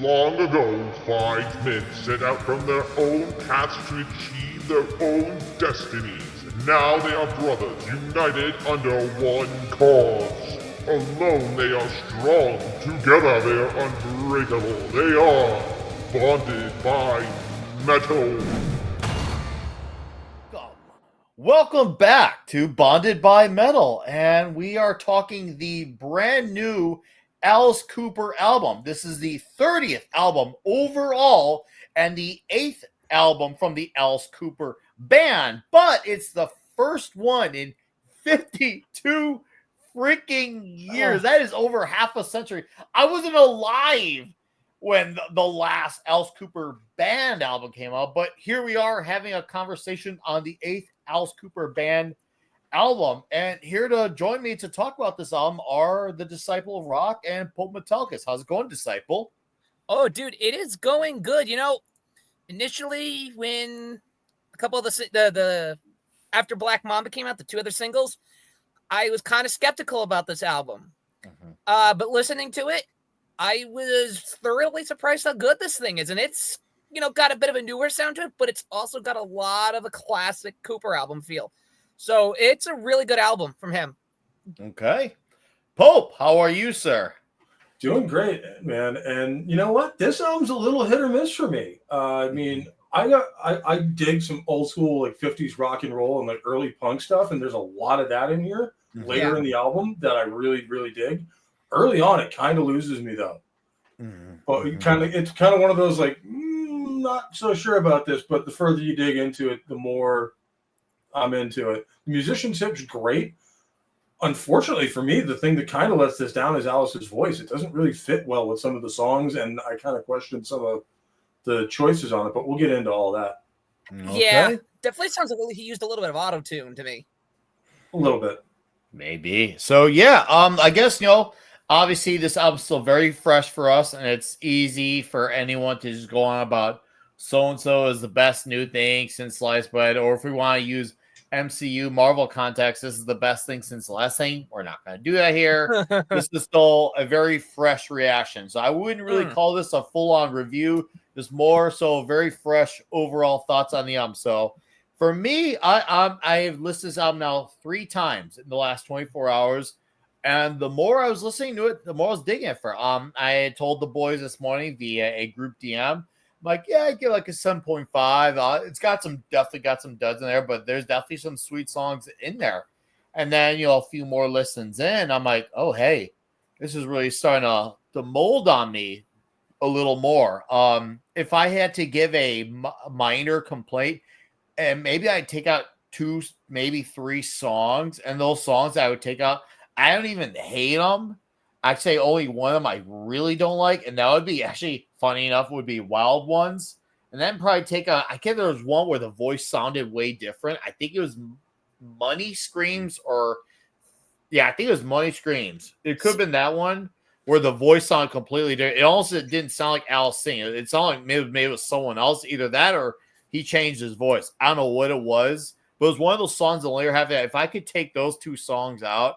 Long ago, five men set out from their own paths to achieve their own destinies. Now they are brothers, united under one cause. Alone they are strong, together they are unbreakable. They are bonded by metal. Welcome back to Bonded by Metal, and we are talking the brand new Alice Cooper album. This is the 30th album overall and the 8th album from the Alice Cooper band, but it's the first one in 52 freaking years. That is over half a century. I wasn't alive when the last Alice Cooper band album came out, but here we are having a conversation on the 8th Alice Cooper band album. And here to join me to talk about this album are the Disciple of Rock and Pope Metallicus. How's it going, Disciple? Oh, dude, it is going good. You know, initially when a couple of the after Black Mamba came out, the two other singles, I was kind of skeptical about this album. But listening to it, I was thoroughly surprised how good this thing is. And it's, got a bit of a newer sound to it, but it's also got a lot of a classic Cooper album feel. So it's a really good album from him. Okay. Pope, how are you, sir? Doing great, man. And you know what? This album's a little hit or miss for me. I dig some old school like 50s rock and roll and like early punk stuff, and there's a lot of that in here later in the album that I really, really dig. Early on, it kind of loses me though. But it's kind of one of those like not so sure about this, but the further you dig into it, the more I'm into it. The musicianship's great. Unfortunately for me, the thing that kind of lets this down is Alice's voice. It doesn't really fit well with some of the songs, and I kind of question some of the choices on it, but we'll get into all that. Okay. Yeah, definitely sounds like he used a little bit of auto-tune to me. A little bit. Maybe. So, yeah, I guess, obviously this album's still very fresh for us, and it's easy for anyone to just go on about so-and-so is the best new thing since sliced bread, or if we want to use MCU Marvel context, this is the best thing since the last thing. We're not going to do that here. This is still a very fresh reaction. So I wouldn't really call this a full-on review. Just more so very fresh overall thoughts on the album. So for me, I've listened to this album now 3 times in the last 24 hours. And the more I was listening to it, the more I was digging it for. I had told the boys this morning via a group DM, like, yeah, I give like a 7.5. It's definitely got some duds in there, but there's definitely some sweet songs in there. And then, a few more listens in, I'm like, oh, hey, this is really starting to mold on me a little more. If I had to give a minor complaint, and maybe I'd take out 2, maybe 3 songs, and those songs I would take out, I don't even hate them. I'd say only one of them I really don't like, and that would be actually, funny enough, would be Wild Ones. And then probably take out, I think there was one where the voice sounded way different. I think it was Money Screams I think it was Money Screams. It could have been that one where the voice sounded completely different. It also didn't sound like Alice singing. It sounded like maybe it was someone else, either that or he changed his voice. I don't know what it was, but it was one of those songs in the later half. If I could take those 2 songs out,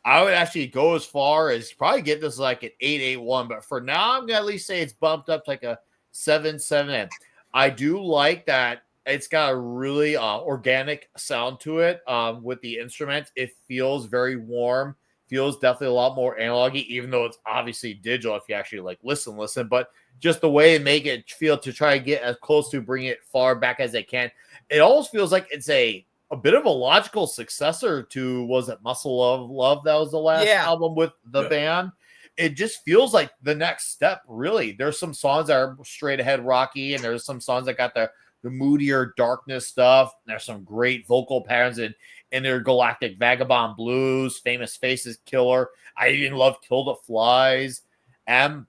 I would actually go as far as probably get this like an 8.81, but for now, I'm going to at least say it's bumped up to like a 7.7. I do like that it's got a really organic sound to it with the instruments. It feels very warm, feels definitely a lot more analog, even though it's obviously digital if you actually like listen, but just the way they make it feel to try to get as close to bring it far back as they can. It almost feels like it's a bit of a logical successor to, was it Muscle of Love? That was the last album with the band. It just feels like the next step, really. There's some songs that are straight ahead rocky, and there's some songs that got the moodier darkness stuff. There's some great vocal patterns in Intergalactic Vagabond Blues, Famous Faces Killer. I even love Kill the Flies. And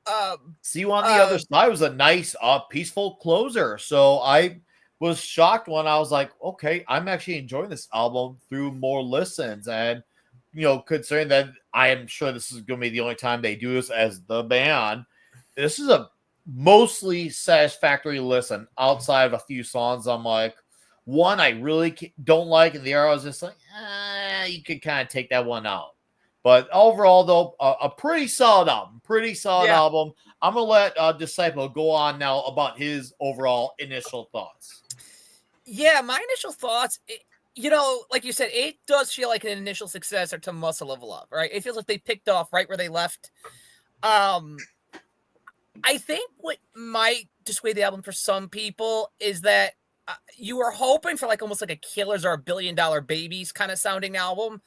See You on the Other Side was a nice, peaceful closer. So I was shocked when I was like, okay, I'm actually enjoying this album through more listens. And, considering that I am sure this is going to be the only time they do this as the band, this is a mostly satisfactory listen outside of a few songs. I'm like, one I really don't like, and the other I was just like, you could kind of take that one out. But overall, though, a pretty solid album. Pretty solid Yeah. album. I'm gonna let Disciple go on now about his overall initial thoughts. Yeah, my initial thoughts, like you said, it does feel like an initial successor to Muscle of Love, right? It feels like they picked off right where they left. I think what might dissuade the album for some people is that you were hoping for like almost like a Killers or a $1 Billion Babies kind of sounding album.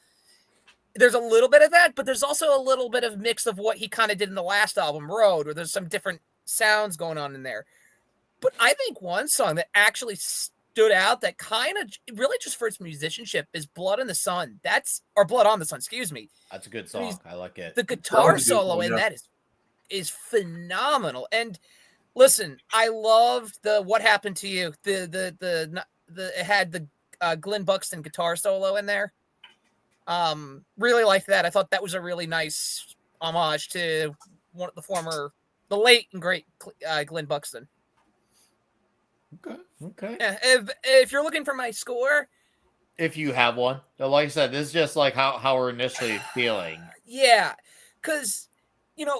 There's a little bit of that, but there's also a little bit of mix of what he kind of did in the last album, Road, where there's some different sounds going on in there. But I think one song that actually stood out that kind of really just for its musicianship is Blood in the Sun. Or Blood on the Sun, excuse me. That's a good song. I like it. The guitar was a good solo one, in yeah. that is phenomenal. And listen, I loved the What Happened to You. It had the Glenn Buxton guitar solo in there. Really liked that. I thought that was a really nice homage to the late and great Glenn Buxton. Okay. Yeah, if you're looking for my score, If you have one, like I said, this is just like how we're initially feeling. yeah, because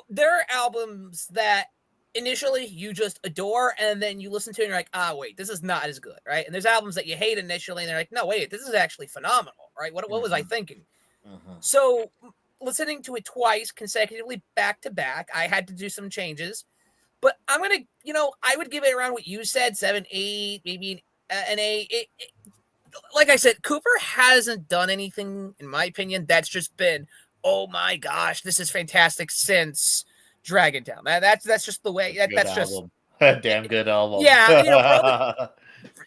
there are albums that initially you just adore, and then you listen to it and you're like, wait, this is not as good, right? And there's albums that you hate initially, and they're like, no, wait, this is actually phenomenal, right? What was I thinking? So listening to it twice consecutively, back to back, I had to do some changes. But I'm going to, I would give it around what you said, 7, 8, maybe an 8. Like I said, Cooper hasn't done anything, in my opinion, that's just been, oh my gosh, this is fantastic since Dragon Town. That's just the way. That's just a damn good album. Yeah,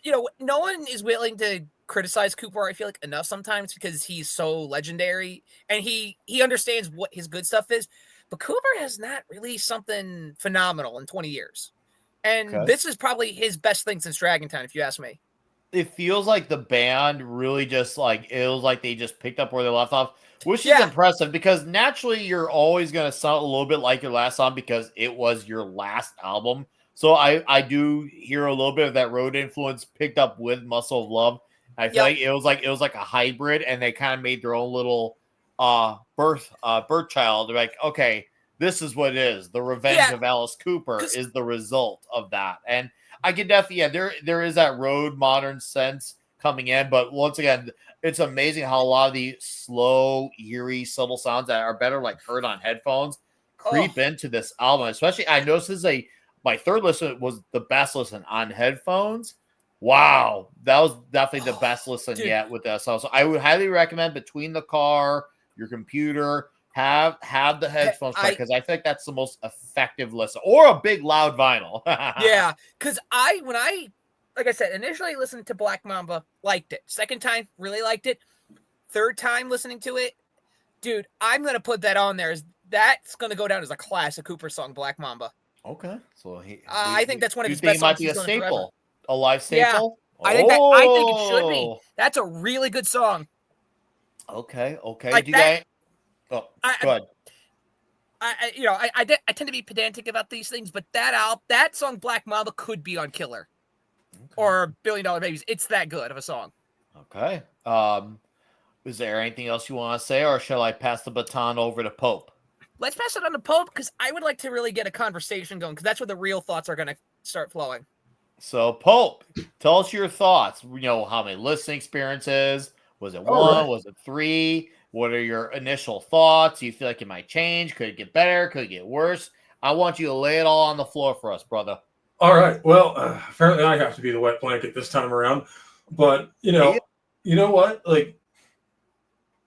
no one is willing to criticize Cooper, I feel like, enough sometimes because he's so legendary and he understands what his good stuff is. But Cooper has not released something phenomenal in 20 years. And this is probably his best thing since Dragon Town, if you ask me. It feels like the band really just like, it was like they just picked up where they left off, which is impressive because naturally you're always going to sound a little bit like your last song because it was your last album. So I do hear a little bit of that Road influence picked up with Muscle of Love. I feel like it was like a hybrid and they kind of made their own little birth child. They're like, okay, this is what it is. The Revenge of Alice Cooper is the result of that. And I can definitely, there is that Road modern sense coming in, but once again, it's amazing how a lot of the slow, eerie, subtle sounds that are better like heard on headphones creep into this album. Especially, I noticed this is my third listen was the best listen on headphones. Wow, that was definitely the best listen yet with that song. So I would highly recommend between the car, your computer, have the headphones because I think that's the most effective listen, or a big loud vinyl. Yeah, because like I said, initially listened to Black Mamba, liked it. Second time, really liked it. Third time listening to it, dude, I'm gonna put that on there. That's gonna go down as a classic Cooper song, Black Mamba. Okay, so I think that's one of his best songs. Might be a staple, a live staple. Yeah, I think it should be. That's a really good song. Okay. Like go ahead. I tend to be pedantic about these things, but that song Black Mamba could be on Killer or $1 Billion Babies. It's that good of a song. Okay. Is there anything else you want to say, or shall I pass the baton over to Pope? Let's pass it on to Pope because I would like to really get a conversation going because that's where the real thoughts are going to start flowing. So, Pope, tell us your thoughts. How many listening experiences? Was it 1? Right. Was it 3? What are your initial thoughts? Do you feel like it might change? Could it get better? Could it get worse? I want you to lay it all on the floor for us, brother. All right. Well, apparently I have to be the wet blanket this time around. But, you know what? Like,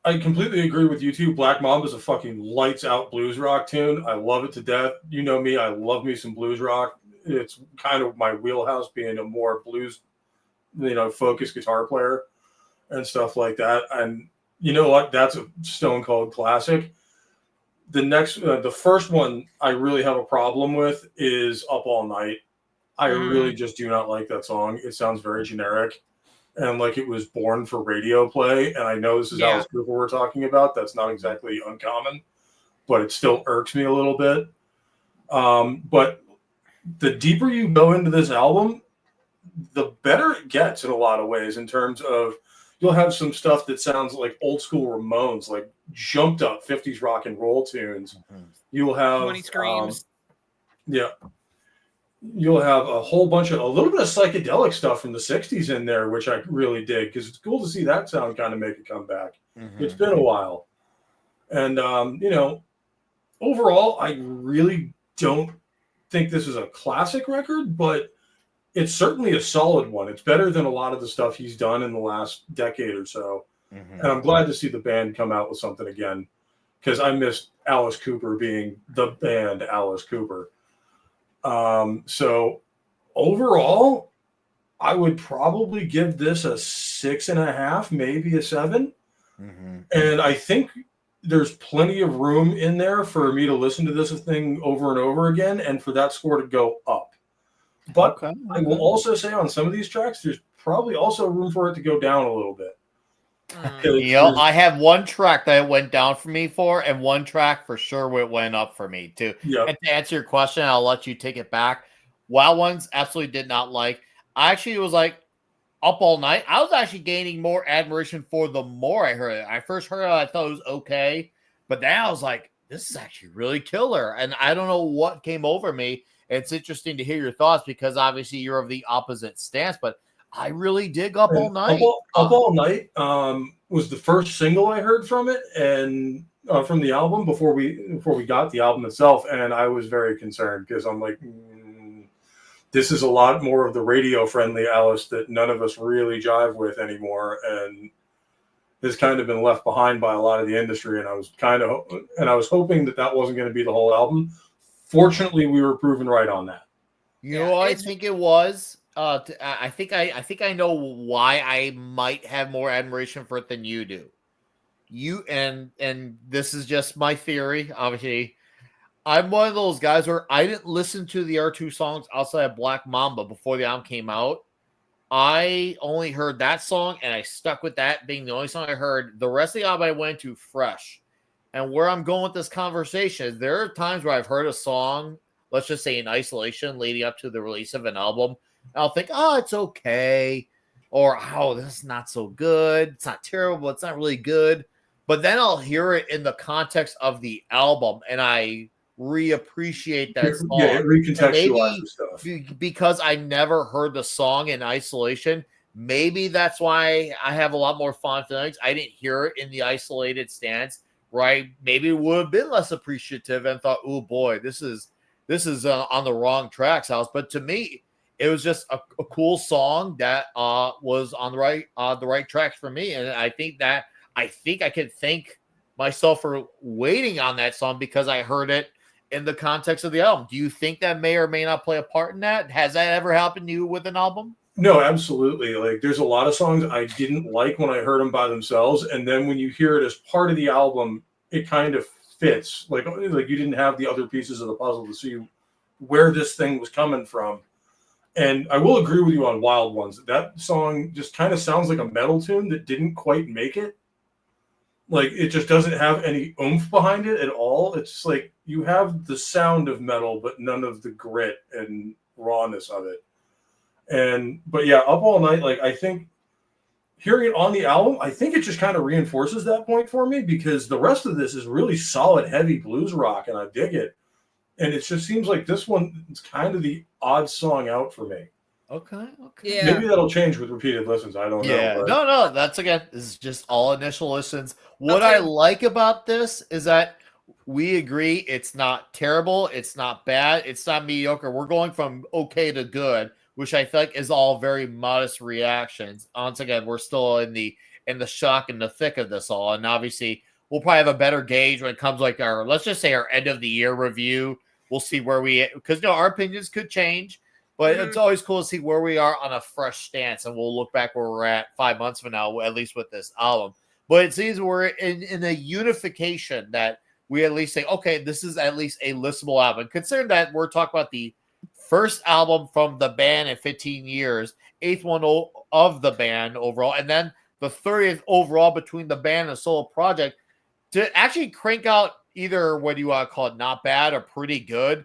I completely agree with you two. Black Mamba is a fucking lights out blues rock tune. I love it to death. You know me. I love me some blues rock. It's kind of my wheelhouse being a more blues, focused guitar player and stuff like that. And you know what? That's a stone cold classic. The first one I really have a problem with is Up All Night. I really just do not like that song. It sounds very generic and like it was born for radio play. And I know this is Alice Cooper we're talking about. That's not exactly uncommon, but it still irks me a little bit. But the deeper you go into this album, the better it gets in a lot of ways in terms of, you'll have some stuff that sounds like old school Ramones, like jumped up 50s rock and roll tunes. You'll have 20 Screams. Yeah. You'll have a whole bunch of a little bit of psychedelic stuff from the 60s in there, which I really dig because it's cool to see that sound kind of make a comeback. It's been a while. And, overall, I really don't think this is a classic record, but it's certainly a solid one. It's better than a lot of the stuff he's done in the last decade or so. And I'm glad to see the band come out with something again because I missed Alice Cooper being the band Alice Cooper. So overall, I would probably give this a 6.5, maybe a 7. And I think there's plenty of room in there for me to listen to this thing over and over again and for that score to go up. But I will also say on some of these tracks, there's probably also room for it to go down a little bit. I have one track that it went down for me for, and one track for sure it went up for me too. And to answer your question, I'll let you take it back. Wild Ones absolutely did not like. I actually was like Up All Night. I was actually gaining more admiration for the more I heard it. I first heard it, I thought it was okay, but then I was like, this is actually really killer. And I don't know what came over me. It's interesting to hear your thoughts because obviously you're of the opposite stance, but I really dig Up All Night. Up All Night was the first single I heard from it and from the album before we got the album itself, and I was very concerned because I'm like, this is a lot more of the radio-friendly Alice that none of us really jive with anymore, and has kind of been left behind by a lot of the industry. And I was hoping that wasn't going to be the whole album. Fortunately, we were proven right on that. I think it was. I think I know why I might have more admiration for it than you do. You and this is just my theory. Obviously, I'm one of those guys where I didn't listen to the R2 songs outside of Black Mamba before the album came out. I only heard that song and I stuck with that being the only song I heard. The rest of the album I went to fresh. And where I'm going with this conversation is there are times where I've heard a song, let's just say in isolation, leading up to the release of an album. I'll think, oh, it's okay. Or, oh, this is not so good. It's not terrible. It's not really good. But then I'll hear it in the context of the album and I reappreciate that song. Yeah, it recontextualizes stuff. Because I never heard the song in isolation. Maybe that's why I have a lot more fond feelings. I didn't hear it in the isolated stance. Right, maybe would have been less appreciative and thought, "Oh boy, this is on the wrong tracks, House." But to me, it was just a cool song that was on the right tracks for me, and I think I can thank myself for waiting on that song because I heard it in the context of the album. Do you think that may or may not play a part in that? Has that ever happened to you with an album? No, absolutely. Like, there's a lot of songs I didn't like when I heard them by themselves, and then when you hear it as part of the album, it kind of fits. Like you didn't have the other pieces of the puzzle to see where this thing was coming from. And I will agree with you on Wild Ones. That song just kind of sounds like a metal tune that didn't quite make it. Like, it just doesn't have any oomph behind it at all. It's just like you have the sound of metal, but none of the grit and rawness of it. But yeah, Up All Night, like, I think hearing it on the album, I think it just kind of reinforces that point for me because the rest of this is really solid, heavy blues rock, and I dig it. And it just seems like this one is kind of the odd song out for me. Okay. Yeah. Maybe that'll change with repeated listens. I don't know. Yeah. But... No. This is just all initial listens. What I like about this is that we agree it's not terrible, it's not bad, it's not mediocre. We're going from okay to good, which I think is all very modest reactions. Once again, we're still in the shock and the thick of this all, and obviously we'll probably have a better gauge when it comes like our, let's just say, our end of the year review. We'll see where because our opinions could change, but it's always cool to see where we are on a fresh stance, and we'll look back where we're at 5 months from now, at least with this album. But it seems we're in a unification that we at least say, okay, this is at least a listenable album. Considering that we're talking about the first album from the band in 15 years, 8th one of the band overall, and then the 30th overall between the band and solo project, to actually crank out either what you want to call it not bad or pretty good,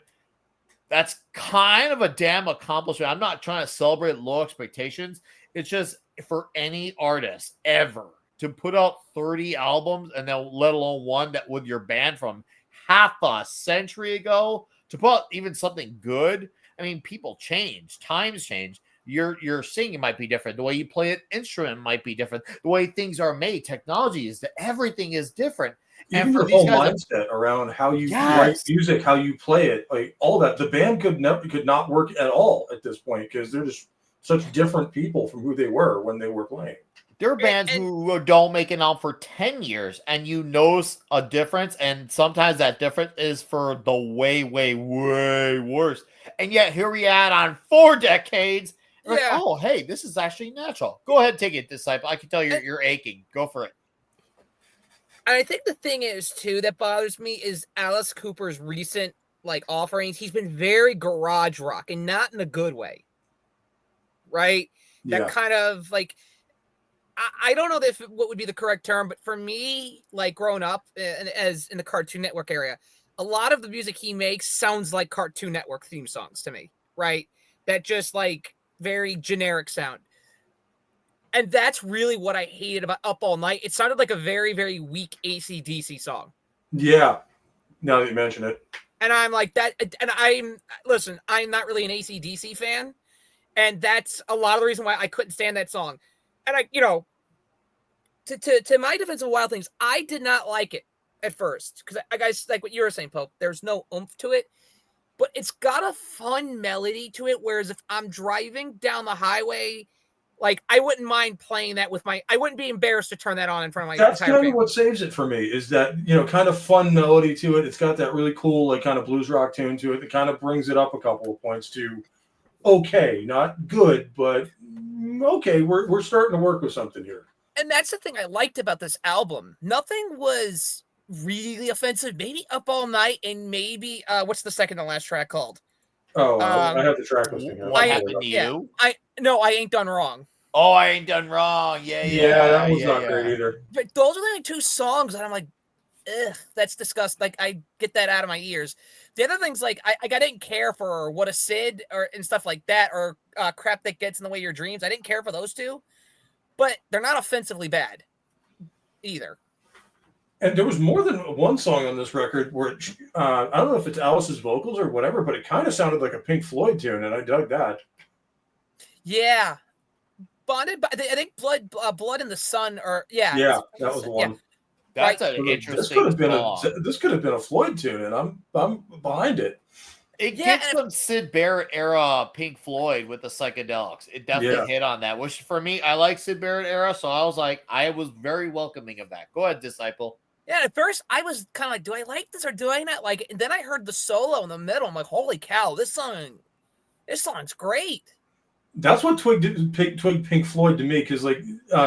that's kind of a damn accomplishment. I'm not trying to celebrate low expectations. It's just for any artist ever to put out 30 albums and then let alone one that with your band from half a century ago to put out even something good. I mean, people change, times change. Your singing might be different. The way you play an instrument might be different. The way things are made, technology is that everything is different. Even And for your these whole guys, mindset around how you write yes, music, how you play it, like all that, the band could not work at all at this point because they're just such different people from who they were when they were playing. there are bands who don't make an album for 10 years and you notice a difference, and sometimes that difference is for the way, way, way worse. And yet here we are on 4 decades. Like, Yeah. oh, hey, this is actually natural. Go ahead, take it, Disciple. I can tell you're aching. Go for it. And I think the thing is too that bothers me is Alice Cooper's recent like offerings. He's been very garage rock and not in a good way, right? Yeah. That kind of like I don't know if what would be the correct term, but for me, like growing up as in the Cartoon Network area, a lot of the music he makes sounds like Cartoon Network theme songs to me, right? That just like very generic sound. And that's really what I hated about Up All Night. It sounded like a very, very weak AC/DC song. Yeah. Now that you mention it. And I'm like that. And I'm not really an AC/DC fan. And that's a lot of the reason why I couldn't stand that song. And to my defense of Wild Things, I did not like it at first. Because I guys, like what you were saying, Pope, there's no oomph to it. But it's got a fun melody to it. Whereas if I'm driving down the highway, like I wouldn't mind playing that I wouldn't be embarrassed to turn that on in front of my That's entire kind family. of what saves it for me is that, kind of fun melody to it. It's got that really cool, like kind of blues rock tune to it that kind of brings it up a couple of points to okay, not good, but okay, we're starting to work with something here. And that's the thing I liked about this album. Nothing was really offensive. Maybe Up All Night and maybe what's the second to last track called? Oh, I have the track listing here. What happened to you? I ain't done wrong. Oh, I ain't done wrong. Yeah, that was not great either. But those are the only 2 songs that I'm like, ugh, that's disgusting. Like I get that out of my ears. The other things, like I didn't care for What a Sid and stuff like that, or Crap That Gets in the Way of Your Dreams. I didn't care for those 2, but they're not offensively bad either. And there was more than one song on this record where I don't know if it's Alice's vocals or whatever, but it kind of sounded like a Pink Floyd tune, and I dug that. Yeah, Bonded. I think Blood in the Sun, or yeah, that was the one. Yeah. That's Right. an interesting This could have been a Floyd tune, and I'm behind it. It gets some Syd Barrett era Pink Floyd with the psychedelics. It definitely hit on that, which for me, I like Syd Barrett era, so I was very welcoming of that. Go ahead, Disciple. Yeah, at first I was kind of like, do I like this or do I not like it? And then I heard the solo in the middle. I'm like, holy cow, this song's great. That's what twigged Pink Floyd to me, because like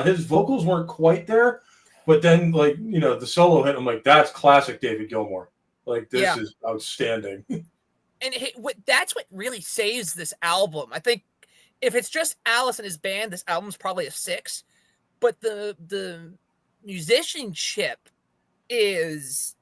his vocals weren't quite there, but then like the solo hit. I'm like, that's classic David Gilmour. Like this is outstanding. And that's what really saves this album. I think if it's just Alice and his band, this album's probably a 6. But the musicianship is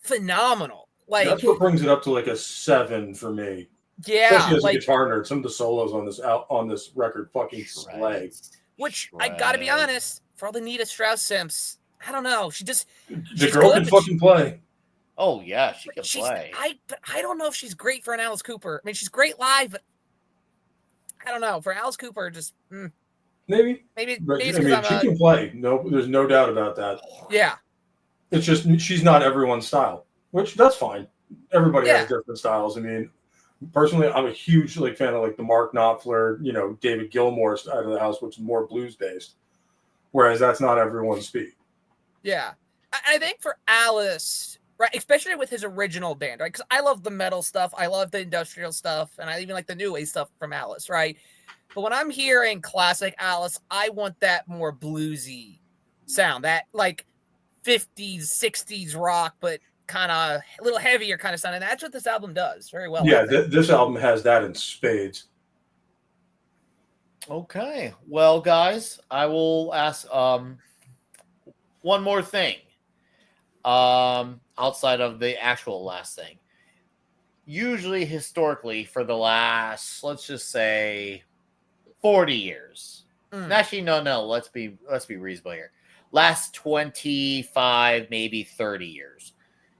phenomenal. Like that's what brings it up to like a 7 for me. Yeah, especially as a guitar nerd, some of the solos on this record fucking slay. Which I gotta be honest, for all the Nita Strauss simps, I don't know. The girl can fucking play. Oh yeah, she can play. I don't know if she's great for an Alice Cooper. I mean, she's great live, but I don't know for Alice Cooper. Just maybe it's she can play. No, there's no doubt about that. Yeah, it's just she's not everyone's style, which that's fine. Everybody has different styles. I mean, personally, I'm a huge fan of the Mark Knopfler, David Gilmour side of the house, which is more blues based. Whereas that's not everyone's speed. Yeah, I think for Alice. Right, especially with his original band, right? Because I love the metal stuff, I love the industrial stuff, and I even like the new wave stuff from Alice, right? But when I'm hearing classic Alice, I want that more bluesy sound, that 50s, 60s rock, but kind of a little heavier kind of sound, and that's what this album does very well. Yeah, this album has that in spades. Okay, well, guys, I will ask one more thing. Outside of the actual last thing, usually historically for the last, let's just say 40 years, Actually, no. Let's be reasonable here. Last 25, maybe 30 years.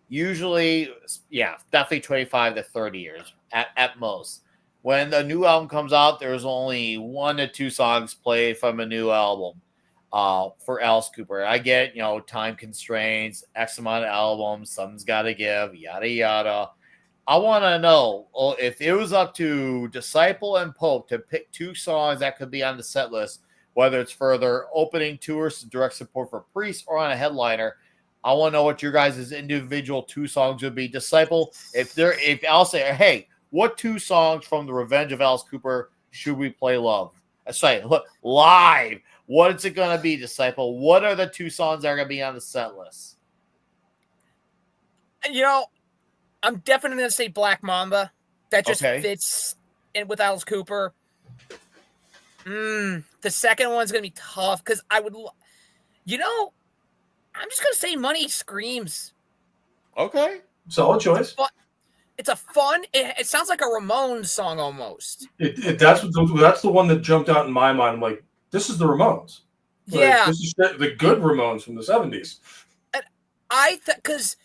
Usually, yeah, definitely 25 to 30 years at most. When a new album comes out, there's only 1 to 2 songs played from a new album for Alice Cooper. I get, time constraints, X amount of albums, something's got to give, yada, yada. I want to know if it was up to Disciple and Pope to pick 2 songs that could be on the set list, whether it's for their opening tours to direct support for Priest or on a headliner. I want to know what your guys' individual 2 songs would be. Disciple, if I'll say, hey, what 2 songs from The Revenge of Alice Cooper should we play live? What is it going to be, Disciple? What are the 2 songs that are going to be on the set list? I'm definitely going to say Black Mamba. That just fits in with Alice Cooper. The second one's going to be tough because I would, I'm just going to say Money Screams. Okay. Solid choice. It's a fun, it sounds like a Ramones song almost. That's the one that jumped out in my mind. I'm like, this is the Ramones. Yeah. This is the good Ramones from the 70s. And because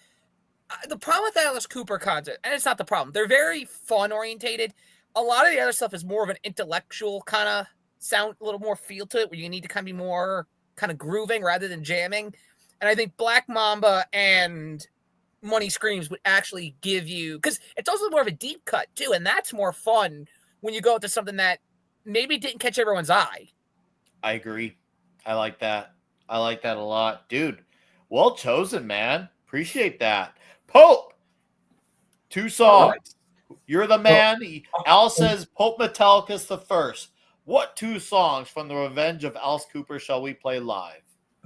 the problem with Alice Cooper content, and it's not the problem, they're very fun orientated. A lot of the other stuff is more of an intellectual kind of sound, a little more feel to it, where you need to kind of be more kind of grooving rather than jamming. And I think Black Mamba and Money Screams would actually give you, because it's also more of a deep cut too, and that's more fun when you go into something that maybe didn't catch everyone's eye. I agree. I like that a lot, dude. Well chosen, man. Appreciate that. Pope, 2 songs. Right. You're the man. Al says Pope Metallica's the first. What 2 songs from The Revenge of Alice Cooper shall we play live?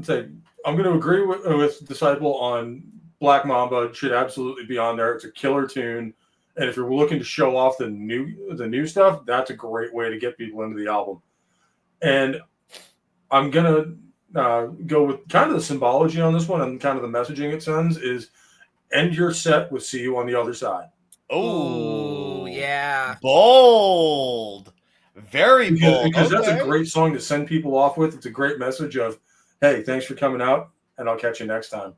I'm going to agree with Disciple on Black Mamba. It should absolutely be on there. It's a killer tune, and if you're looking to show off the new stuff, that's a great way to get people into the album. And I'm gonna go with kind of the symbology on this one and kind of the messaging it sends is end your set with "See You on the Other Side." Oh, yeah, bold, very bold. Because that's a great song to send people off with. It's a great message of, hey, thanks for coming out, and I'll catch you next time.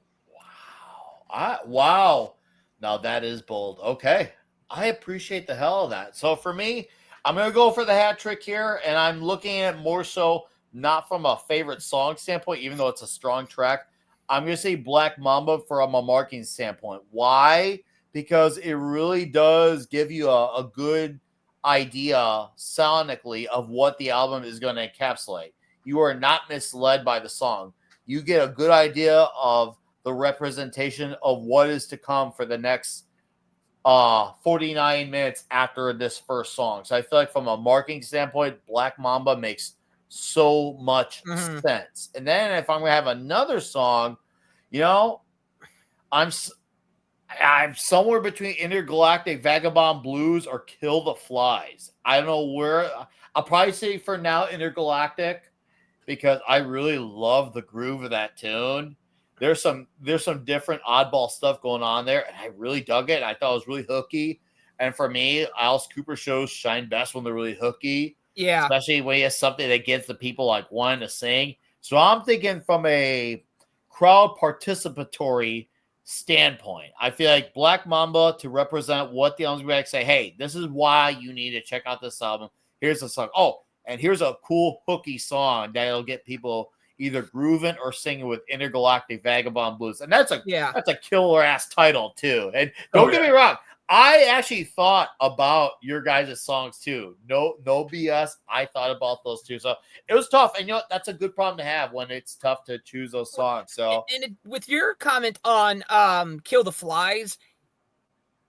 Wow. Now that is bold. Okay. I appreciate the hell of that. So for me, I'm going to go for the hat trick here, and I'm looking at it more so not from a favorite song standpoint, even though it's a strong track. I'm going to say Black Mamba from a marketing standpoint. Why? Because it really does give you a good idea sonically of what the album is going to encapsulate. You are not misled by the song. You get a good idea of the representation of what is to come for the next 49 minutes after this first song. So I feel like from a marketing standpoint, Black Mamba makes so much sense. And then if I'm going to have another song, I'm somewhere between Intergalactic Vagabond Blues or Kill the Flies. I don't know where. I'll probably say for now Intergalactic because I really love the groove of that tune. There's some different oddball stuff going on there, and I really dug it. I thought it was really hooky. And for me, Alice Cooper shows shine best when they're really hooky. Yeah. Especially when he has something that gets the people like wanting to sing. So I'm thinking from a crowd participatory standpoint. I feel like Black Mamba to represent what the album's going to say, hey, this is why you need to check out this album. Here's the song. Oh, and here's a cool hooky song that'll get people either grooving or singing with Intergalactic Vagabond Blues. And that's a killer ass title too. And don't get me wrong, I actually thought about your guys' songs too. No BS. I thought about those too. So it was tough. And that's a good problem to have when it's tough to choose those songs. So with your comment on Kill the Flies,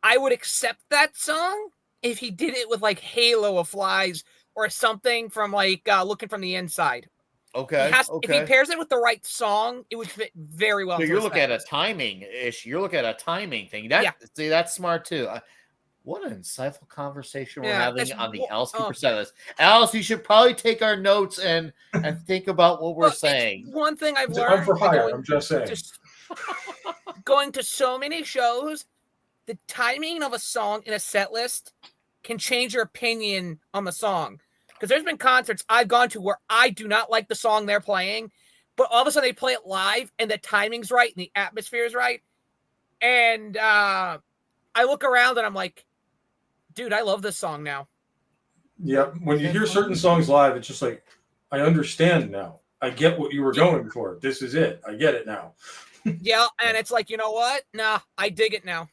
I would accept that song if he did it with like Halo of Flies or something from like Looking from the Inside. Okay. If he pairs it with the right song, it would fit very well. So you're looking at a timing issue. You're looking at a timing thing. See, that's smart too. What an insightful conversation we're having on the Alice Cooper set list. Alice, you should probably take our notes and think about what we're saying. One thing I've learned. I'm for hire. I'm just saying. Going to so many shows, the timing of a song in a set list can change your opinion on the song. Because there's been concerts I've gone to where I do not like the song they're playing, but all of a sudden they play it live and the timing's right and the atmosphere is right. And I look around and I'm like, dude, I love this song now. Yeah, when you hear certain songs live, it's just like, I understand now. I get what you were going for. This is it. I get it now. Yeah, and it's like, you know what? Nah, I dig it now.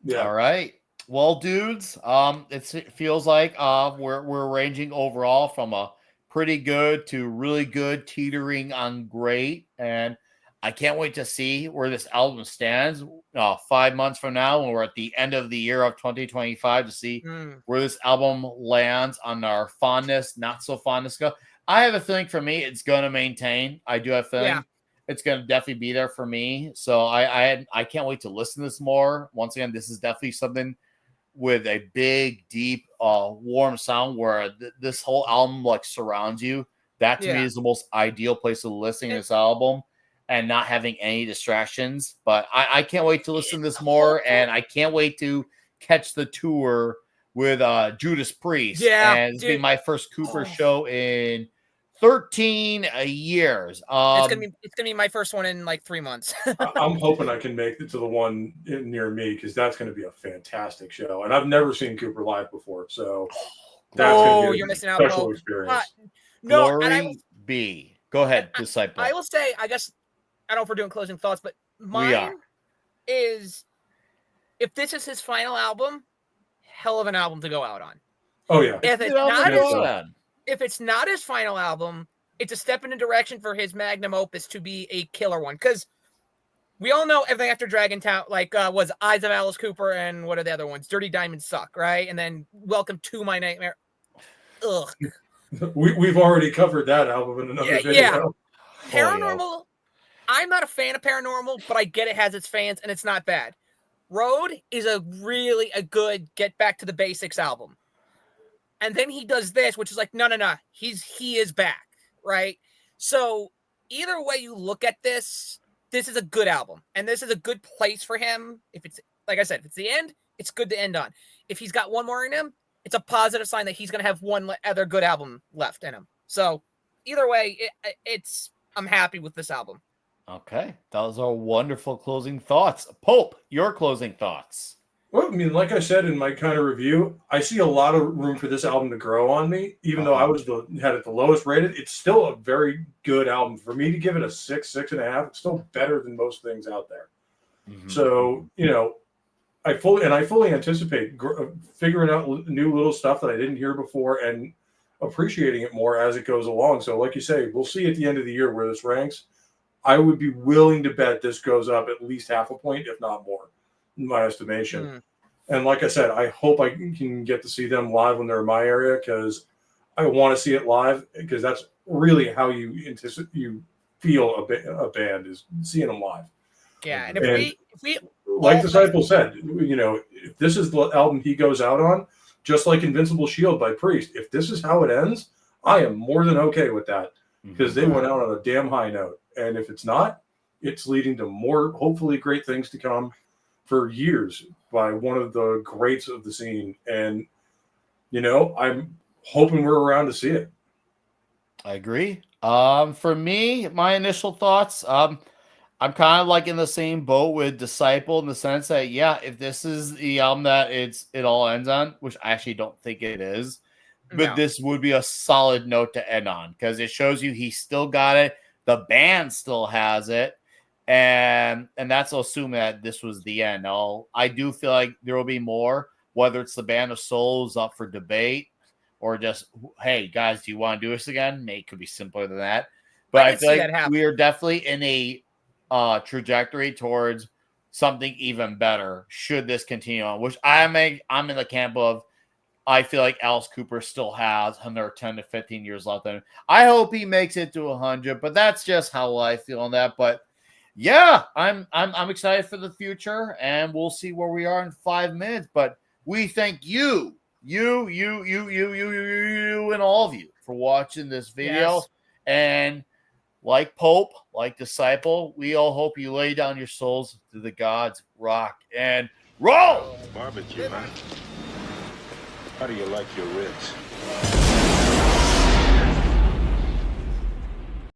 Yeah. All right. Well, dudes, it feels like we're ranging overall from a pretty good to really good, teetering on great, and I can't wait to see where this album stands 5 months from now when we're at the end of the year of 2025 to see where this album lands on our fondness, not so fondness go. I have a feeling for me, it's going to maintain. I do have a feeling it's going to definitely be there for me. So I can't wait to listen to this more. Once again, this is definitely something with a big, deep, warm sound where this whole album like surrounds you. That to me is the most ideal place to listen to this album and not having any distractions. But I can't wait to listen to this more, and I can't wait to catch the tour with Judas Priest. Yeah, and it's been my first Cooper show in 13 years. It's gonna be my first one in like 3 months. I'm hoping I can make it to the one near me because that's going to be a fantastic show. And I've never seen Cooper live before, so that's going to be you're a missing out. special experience. No, Glory be. Go ahead, Disciple. I will say, I guess, I don't know if we're doing closing thoughts, but mine is, if this is his final album, hell of an album to go out on. Oh yeah. If it's not his final album, it's a step in the direction for his magnum opus to be a killer one. Because we all know everything after Dragon Town, like was Eyes of Alice Cooper and what are the other ones? Dirty Diamonds Suck, right? And then Welcome to My Nightmare. Ugh. We've already covered that album in another video. Yeah. Paranormal. I'm not a fan of Paranormal, but I get it has its fans and it's not bad. Road is a good get back to the basics album. And then he does this, which is like, no. He is back, right? So either way you look at this is a good album. And this is a good place for him. If it's, like I said, if it's the end, it's good to end on. If he's got one more in him, it's a positive sign that he's going to have one other good album left in him. So either way, I'm happy with this album. Okay. Those are wonderful closing thoughts. Pope, your closing thoughts. Well, I mean, like I said in my kind of review, I see a lot of room for this album to grow on me. Even though I had it the lowest rated, it's still a very good album. For me to give it a 6.5, it's still better than most things out there. Mm-hmm. So, I fully anticipate figuring out new little stuff that I didn't hear before and appreciating it more as it goes along. So, like you say, we'll see at the end of the year where this ranks. I would be willing to bet this goes up at least half a point, if not more, in my estimation. And like I said, I hope I can get to see them live when they're in my area because I want to see it live because that's really how you feel a band is seeing them live. Yeah, and if we like Disciple said, if this is the album he goes out on, just like Invincible Shield by Priest, if this is how it ends, I am more than okay with that because they went out on a damn high note. And if it's not, it's leading to more, hopefully, great things to come for years by one of the greats of the scene. And, I'm hoping we're around to see it. I agree. For me, my initial thoughts, I'm kind of like in the same boat with Disciple in the sense that, if this is the album that it all ends on, which I actually don't think it is, but this would be a solid note to end on because it shows you he still got it. The band still has it. And that's assuming that this was the end. Now, I do feel like there will be more, whether it's the Band of Souls up for debate or just, hey, guys, do you want to do this again? Maybe it could be simpler than that. But I feel like we are definitely in a trajectory towards something even better should this continue on, which I'm in the camp of I feel like Alice Cooper still has another 10 to 15 years left in him. I hope he makes it to 100, but that's just how I feel on that. But yeah, I'm excited for the future, and we'll see where we are in 5 minutes. But we thank you, and all of you for watching this video. Yes. And like Pope, like Disciple, we all hope you lay down your souls to the gods, rock and roll. Barbecue, huh? How do you like your ribs?